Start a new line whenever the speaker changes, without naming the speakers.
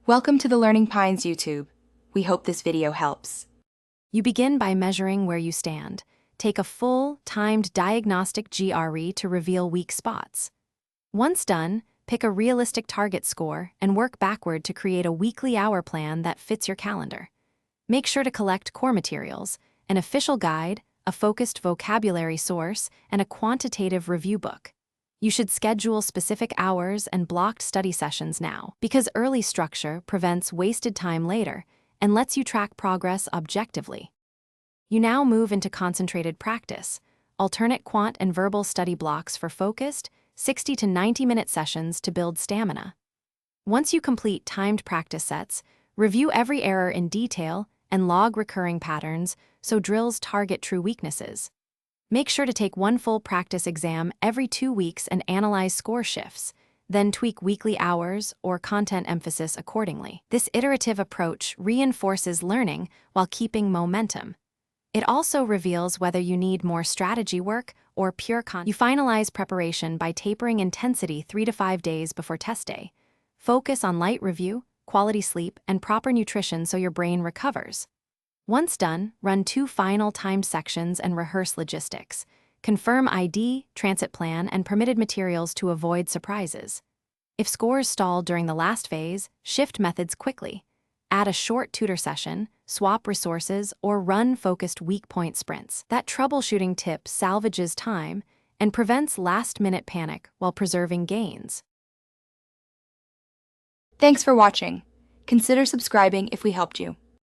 Welcome to the Learning Pines YouTube. We hope this video helps.
You begin by measuring where you stand. Take a full, timed diagnostic GRE to reveal weak spots. Once done, pick a realistic target score and work backward to create a weekly hour plan that fits your calendar. Make sure to collect core materials, an official guide, a focused vocabulary source, and a quantitative review book. You should schedule specific hours and blocked study sessions now, because early structure prevents wasted time later and lets you track progress objectively. You now move into concentrated practice, alternate quant and verbal study blocks for focused, 60 to 90-minute sessions to build stamina. Once you complete timed practice sets, review every error in detail and log recurring patterns so drills target true weaknesses. Make sure to take one full practice exam every 2 weeks and analyze score shifts, then tweak weekly hours or content emphasis accordingly. This iterative approach reinforces learning while keeping momentum. It also reveals whether you need more strategy work or pure content. You finalize preparation by tapering intensity 3 to 5 days before test day. Focus on light review, quality sleep, and proper nutrition so your brain recovers. Once done, run 2 final timed sections and rehearse logistics. Confirm ID, transit plan, and permitted materials to avoid surprises. If scores stall during the last phase, shift methods quickly. Add a short tutor session, swap resources, or run focused weak point sprints. That troubleshooting tip salvages time and prevents last-minute panic while preserving gains.
Thanks for watching. Consider subscribing if we helped you.